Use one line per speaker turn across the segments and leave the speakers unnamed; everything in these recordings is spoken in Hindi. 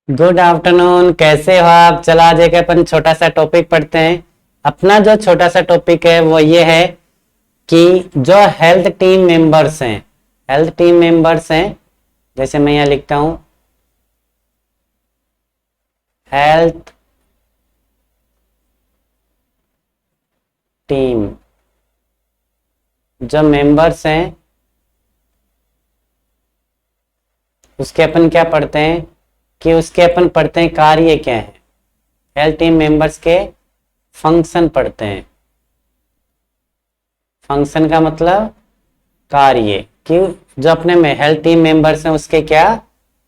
गुड आफ्टरनून, कैसे हो आप। चलो आज एक अपन छोटा सा टॉपिक पढ़ते हैं। अपना जो छोटा सा टॉपिक है वो ये है कि जो हेल्थ टीम मेंबर्स हैं, हेल्थ टीम मेंबर्स हैं, जैसे मैं यहाँ लिखता हूँ हेल्थ टीम, जो मेंबर्स हैं उसके अपन क्या पढ़ते हैं कि उसके अपन पढ़ते हैं कार्य क्या है। हेल्थ टीम मेंबर्स के फंक्शन पढ़ते हैं। फंक्शन का मतलब कार्य, कि जो अपने में हेल्थ टीम मेंबर्स हैं उसके क्या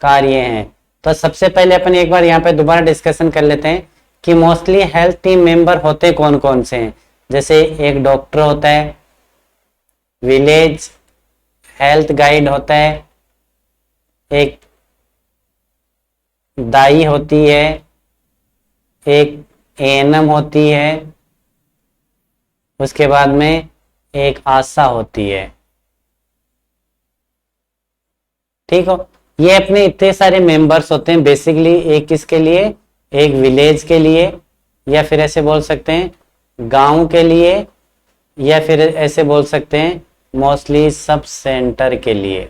कार्य हैं। तो सबसे पहले अपन एक बार यहाँ पे दोबारा डिस्कशन कर लेते हैं कि मोस्टली हेल्थ टीम मेंबर होते कौन कौन से हैं। जैसे एक डॉक्टर होता है, विलेज हेल्थ गाइड होता है, एक दाई होती है, एक एएनएम होती है, उसके बाद में एक आशा होती है। ठीक हो, ये अपने इतने सारे मेंबर्स होते हैं बेसिकली। एक किसके लिए, एक विलेज के लिए, या फिर ऐसे बोल सकते हैं गांव के लिए, या फिर ऐसे बोल सकते हैं मोस्टली सब सेंटर के लिए।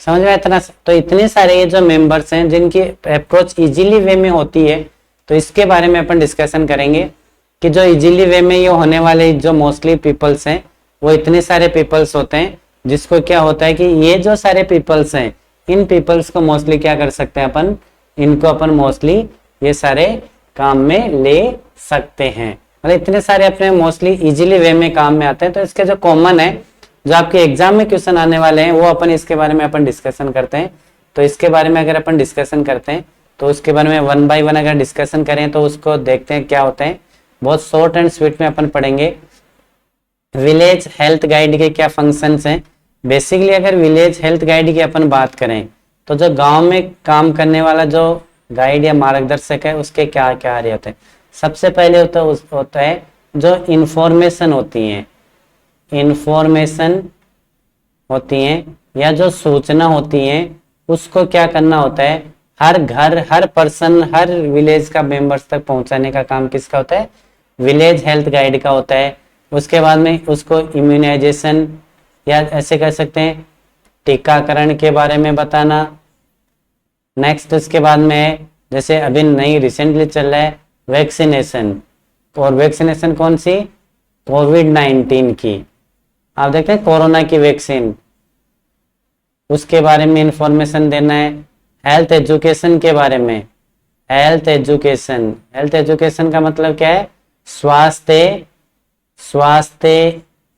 समझ में इतना। तो इतने सारे ये जो मेंबर्स हैं जिनकी अप्रोच इजीली वे में होती है, तो इसके बारे में अपन डिस्कशन करेंगे कि जो इजीली वे में ये होने वाले जो मोस्टली पीपल्स हैं वो इतने सारे पीपल्स होते हैं जिसको क्या होता है कि ये जो सारे पीपल्स हैं इन पीपल्स को मोस्टली क्या कर सकते हैं अपन, इनको अपन मोस्टली ये सारे काम में ले सकते हैं। मतलब इतने सारे अपने मोस्टली इजीली वे में काम में आते हैं। तो इसके जो कॉमन है, जो आपके एग्जाम में क्वेश्चन आने वाले हैं, वो अपन इसके बारे में अपन डिस्कशन करते हैं। तो इसके बारे में अगर अपन डिस्कशन करते हैं तो उसके बारे में वन बाय वन अगर डिस्कशन करें तो उसको देखते हैं क्या होते हैं। बहुत शॉर्ट एंड स्वीट में अपन पढ़ेंगे। विलेज हेल्थ गाइड के क्या फंक्शंस हैं। बेसिकली अगर विलेज हेल्थ गाइड की अपन बात करें तो जो गांव में काम करने वाला जो गाइड या मार्गदर्शक है उसके क्या कार्य होते हैं। सबसे पहले होता है जो इंफॉर्मेशन होती है, इंफॉर्मेशन होती हैं या जो सूचना होती हैं उसको क्या करना होता है, हर घर, हर पर्सन, हर विलेज का मेंबर्स तक पहुंचाने का काम किसका होता है, विलेज हेल्थ गाइड का होता है। उसके बाद में उसको इम्यूनाइजेशन या ऐसे कह सकते हैं टीकाकरण के बारे में बताना। नेक्स्ट उसके बाद में जैसे अभी नई रिसेंटली चल रहा है वैक्सीनेशन, और वैक्सीनेशन कौन सी, कोविड-19 की। आप देखते हैं कोरोना की वैक्सीन, उसके बारे में इंफॉर्मेशन देना है। हेल्थ एजुकेशन के बारे में, हेल्थ एजुकेशन, हेल्थ एजुकेशन का मतलब क्या है, स्वास्थ्य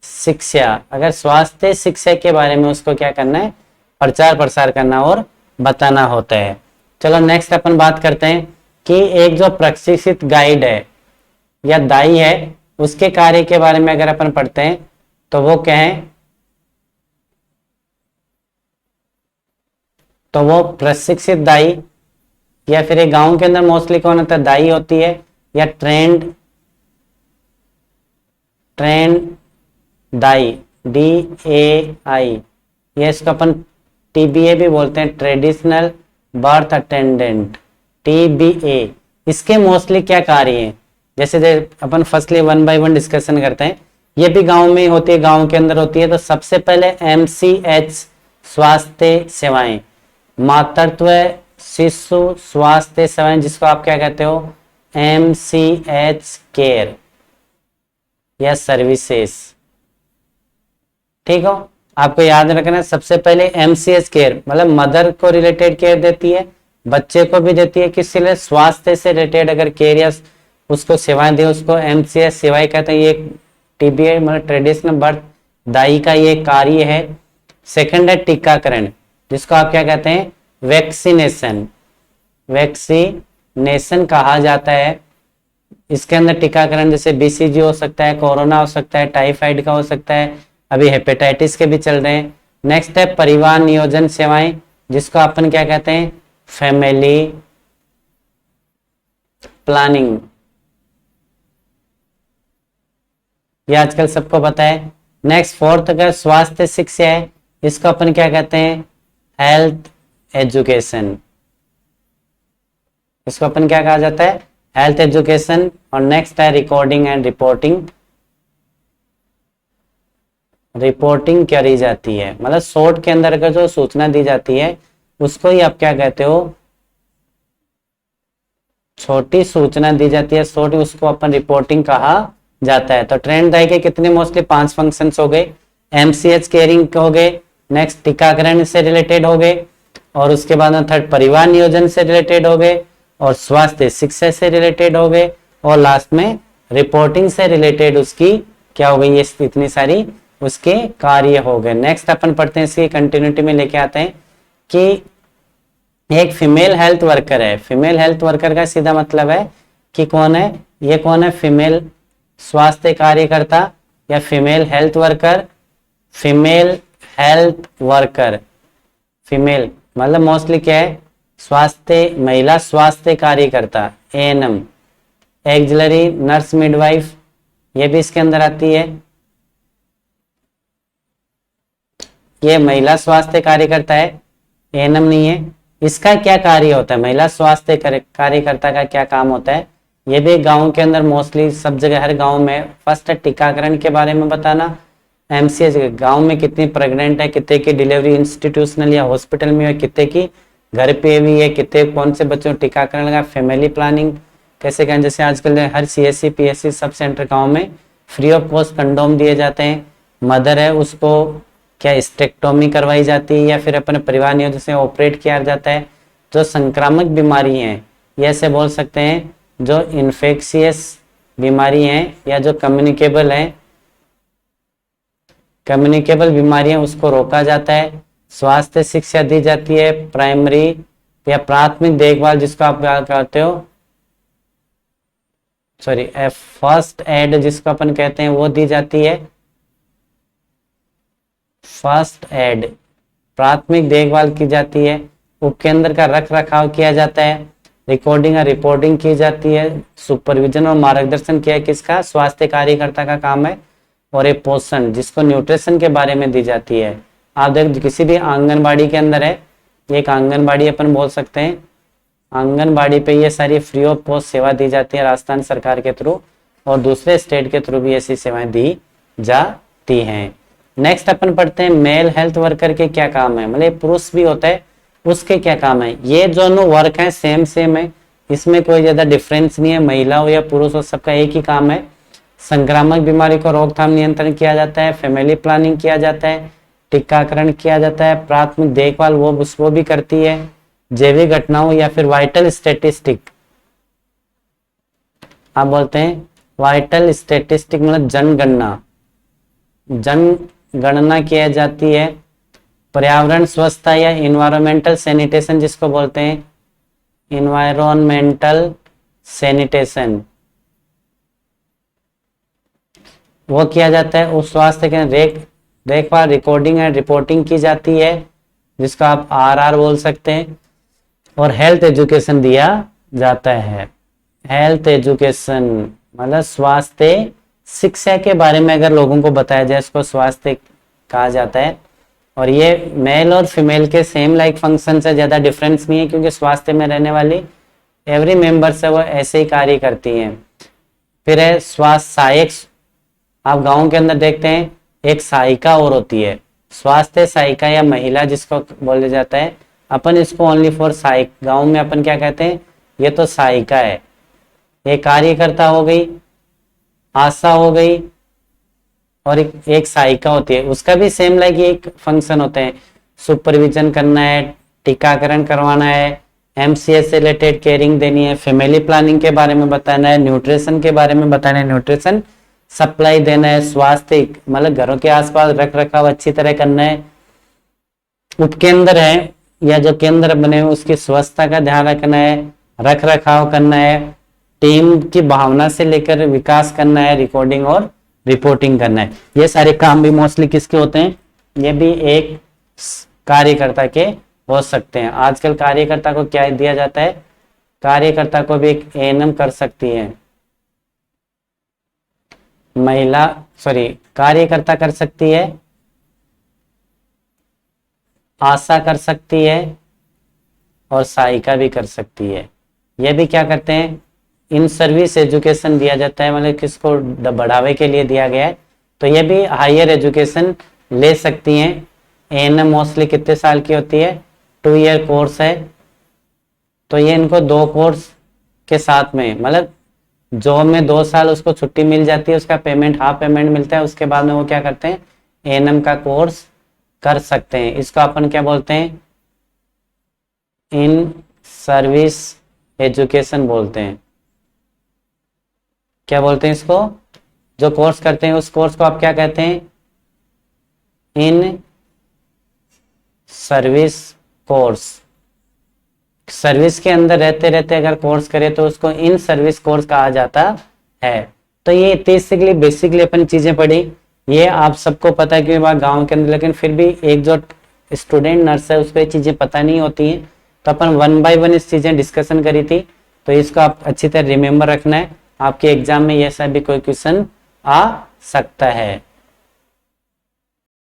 शिक्षा। अगर स्वास्थ्य शिक्षा के बारे में उसको क्या करना है, प्रचार प्रसार करना और बताना होता है। चलो नेक्स्ट अपन बात करते हैं कि एक जो प्रशिक्षित गाइड है या दाई है उसके कार्य के बारे में अगर अपन पढ़ते हैं तो वो क्या है, तो वो प्रशिक्षित दाई, या फिर एक गांव के अंदर मोस्टली कौन होता है, दाई होती है, या ट्रेंड दाई, DAI, ये इसको अपन TBA भी बोलते हैं, ट्रेडिशनल बर्थ अटेंडेंट, TBA। इसके मोस्टली क्या कार्य हैं, जैसे अपन firstly one by one discussion करते हैं। ये भी गांव में होती है, गांव के अंदर होती है। तो सबसे पहले MCH स्वास्थ्य सेवाएं, मातृत्व शिशु स्वास्थ्य सेवाएं, जिसको आप क्या कहते हो, MCH केयर या सर्विसेज। ठीक हो, आपको याद रखना है सबसे पहले MCH केयर मतलब मदर को रिलेटेड केयर देती है, बच्चे को भी देती है, किसके लिए, स्वास्थ्य से रिलेटेड अगर केयर या उसको सेवाएं दे उसको MCH सेवाएं कहते हैं। ये TBA मतलब ट्रेडिशनल बर्थ दाई का ये कार्य है। सेकंड है टीकाकरण, जिसको आप क्या कहते हैं, वैक्सीनेशन, वैक्सीनेशन कहा जाता है। इसके अंदर टीकाकरण जैसे BCG हो सकता है, कोरोना हो सकता है, टाइफाइड का हो सकता है, अभी हेपेटाइटिस के भी चल रहे हैं। नेक्स्ट है परिवार नियोजन सेवाएं, जिसको अपन क्या कहते हैं, फैमिली प्लानिंग, ये आजकल सबको पता है। नेक्स्ट फोर्थ अगर स्वास्थ्य शिक्षा है, इसको अपन क्या कहते हैं, हेल्थ एजुकेशन। इसको अपन क्या कहा जाता है, हेल्थ एजुकेशन। और नेक्स्ट है रिकॉर्डिंग एंड रिपोर्टिंग। रिपोर्टिंग करी जाती है, मतलब शॉर्ट के अंदर अगर जो सूचना दी जाती है उसको ही आप क्या कहते हो, छोटी सूचना दी जाती है, शॉर्ट, उसको अपन रिपोर्टिंग कहा जाता है। तो ट्रेंड के कितने मोस्टली 5 फंक्शंस हो गए, एमसीएच केयरिंग हो गए, नेक्स्ट टीकाकरण से रिलेटेड हो गए, और उसके बाद में थर्ड परिवार नियोजन से रिलेटेड हो गए, और स्वास्थ्य शिक्षा से रिलेटेड हो गए, और लास्ट में रिपोर्टिंग से रिलेटेड उसकी क्या हो गई, ये इतनी सारी उसके कार्य हो गए। नेक्स्ट अपन पढ़ते हैं, इसकी कंटिन्यूटी में लेके आते हैं कि एक फीमेल हेल्थ वर्कर है। फीमेल हेल्थ वर्कर का सीधा मतलब है कि कौन है, ये कौन है, फीमेल स्वास्थ्य कार्यकर्ता या female health worker. Female health worker, female मतलब मोस्टली क्या है, स्वास्थ्य, महिला स्वास्थ्य कार्यकर्ता, एएनएम, एक्सिलरी नर्स मिडवाइफ, ये भी इसके अंदर आती है। ये महिला स्वास्थ्य कार्यकर्ता है, एएनएम नहीं है। इसका क्या कार्य होता है, महिला स्वास्थ्य कार्यकर्ता का क्या काम होता है, ये भी गांव के अंदर मोस्टली सब जगह, हर गांव में फर्स्ट टीकाकरण के बारे में बताना, एमसीएच गांव में कितनी प्रेग्नेंट है, कितने की डिलीवरी इंस्टीट्यूशनल या हॉस्पिटल में है, कितने की घर पे भी है, कितने कौन से बच्चों टीकाकरण लगा, फैमिली प्लानिंग कैसे करें, जैसे आजकल हर सीएससी पीएससी सब सेंटर गाँव में फ्री ऑफ कॉस्ट कंडोम दिए जाते हैं। मदर है उसको क्या स्टेक्टोमी करवाई जाती है या फिर अपने परिवार नियोजन से ऑपरेट किया जाता है। जो संक्रामक बीमारी हैं, ये ऐसे बोल सकते हैं, जो इन्फेक्शियस बीमारी हैं या जो कम्युनिकेबल हैं, कम्युनिकेबल बीमारियां, उसको रोका जाता है। स्वास्थ्य शिक्षा दी जाती है, प्राइमरी या प्राथमिक देखभाल जिसको आप क्या कहते हो, सॉरी फर्स्ट एड जिसको अपन कहते हैं, वो दी जाती है। फर्स्ट एड प्राथमिक देखभाल की जाती है। उपकेंद्र का रख रखाव किया जाता है। रिकॉर्डिंग और रिपोर्टिंग की जाती है। सुपरविजन और मार्गदर्शन किया किसका, स्वास्थ्य कार्यकर्ता का काम है। और एक पोषण जिसको न्यूट्रिशन के बारे में दी जाती है। आप देख किसी भी आंगनबाड़ी के अंदर है, एक आंगनबाड़ी अपन बोल सकते हैं, आंगनबाड़ी पे ये सारी फ्री ऑफ कॉस्ट सेवा दी जाती है राजस्थान सरकार के थ्रू, और दूसरे स्टेट के थ्रू भी ऐसी सेवाएं दी जाती हैं। नेक्स्ट अपन पढ़ते हैं मेल हेल्थ वर्कर के क्या काम है, मतलब पुरुष भी होता है, उसके क्या काम है। ये दोनों वर्क है सेम है, इसमें कोई ज्यादा डिफरेंस नहीं है, महिला हो या पुरुष हो सबका एक ही काम है। संक्रामक बीमारी को रोकथाम नियंत्रण किया जाता है, फैमिली प्लानिंग किया जाता है, टीकाकरण किया जाता है, प्राथमिक देखभाल वो भी करती है। जैविक घटनाओं या फिर वाइटल स्टेटिस्टिक, आप बोलते हैं वाइटल स्टेटिस्टिक मतलब जनगणना, जनगणना किया जाती है। पर्यावरण स्वच्छता या इन्वायरमेंटल सैनिटेशन जिसको बोलते हैं, इन्वायरमेंटल सैनिटेशन, वो किया जाता है। उस स्वास्थ्य के देखभाल, रिकॉर्डिंग एंड रिपोर्टिंग की जाती है जिसको आप आरआर बोल सकते हैं। और हेल्थ एजुकेशन दिया जाता है। हेल्थ एजुकेशन मतलब स्वास्थ्य शिक्षा के बारे में अगर लोगों को बताया जाए, इसको स्वास्थ्य कहा जाता है। और ये मेल और फीमेल के सेम लाइक फंक्शन से ज्यादा डिफरेंस नहीं है, क्योंकि स्वास्थ्य में रहने वाली एवरी मेंबर से वो ऐसे ही कार्य करती हैं। फिर है स्वास्थ्य सहायक, आप गाँव के अंदर देखते हैं एक सहायिका और होती है, स्वास्थ्य सहायिका या महिला जिसको बोला जाता है। अपन इसको ओनली फॉर सहायक, गाँव में अपन क्या कहते हैं, ये तो सहायिका है। ये कार्यकर्ता हो गई, आशा हो गई, और एक सहायिका होती है, उसका भी सेम लाइक एक फंक्शन होते हैं, सुपरविजन करना है, टीकाकरण करवाना है, एमसीएच से रिलेटेड केयरिंग देनी है, फैमिली प्लानिंग के बारे में बताना है, न्यूट्रिशन के बारे में बताना है, न्यूट्रिशन सप्लाई देना है, स्वास्थ्य मतलब घरों के आसपास रख रखाव अच्छी तरह करना है। उपकेंद्र है या जो केंद्र बने उसकी स्वच्छता का ध्यान रखना है, रख रखाव करना है, टीम की भावना से लेकर विकास करना है, रिकॉर्डिंग और रिपोर्टिंग करना है। ये सारे काम भी मोस्टली किसके होते हैं, ये भी एक कार्यकर्ता के हो सकते हैं। आजकल कार्यकर्ता को क्या दिया जाता है, कार्यकर्ता को भी एक एएनएम कर सकती है महिला, सॉरी कार्यकर्ता कर सकती है, आशा कर सकती है, और सहायिका भी कर सकती है। ये भी क्या करते हैं, इन सर्विस एजुकेशन दिया जाता है, मतलब किसको बढ़ावे के लिए दिया गया है। तो ये भी हायर एजुकेशन ले सकती हैं। एएनएम मोस्टली कितने साल की होती है, 2 ईयर कोर्स है। तो ये इनको 2 कोर्स के साथ में, मतलब जॉब में 2 साल उसको छुट्टी मिल जाती है, उसका पेमेंट हाफ पेमेंट मिलता है, उसके बाद में वो क्या करते हैं, एएनएम का कोर्स कर सकते हैं। इसको अपन क्या बोलते हैं, इन सर्विस एजुकेशन बोलते हैं। क्या बोलते हैं इसको, जो कोर्स करते हैं उस कोर्स को आप क्या कहते हैं, इन सर्विस कोर्स। सर्विस के अंदर रहते रहते अगर कोर्स करे तो उसको इन सर्विस कोर्स कहा जाता है। तो ये बेसिकली अपन चीजें पढ़ी, ये आप सबको पता है कि वहाँ गाँव के अंदर, लेकिन फिर भी एक जो स्टूडेंट नर्स है उसको ये चीजें पता नहीं होती हैं। तो अपन 1 बाय 1 इस चीजें डिस्कशन करी थी। तो इसको आप अच्छी तरह रिमेम्बर रखना है, आपके एग्जाम में ये सब भी कोई क्वेश्चन आ सकता है।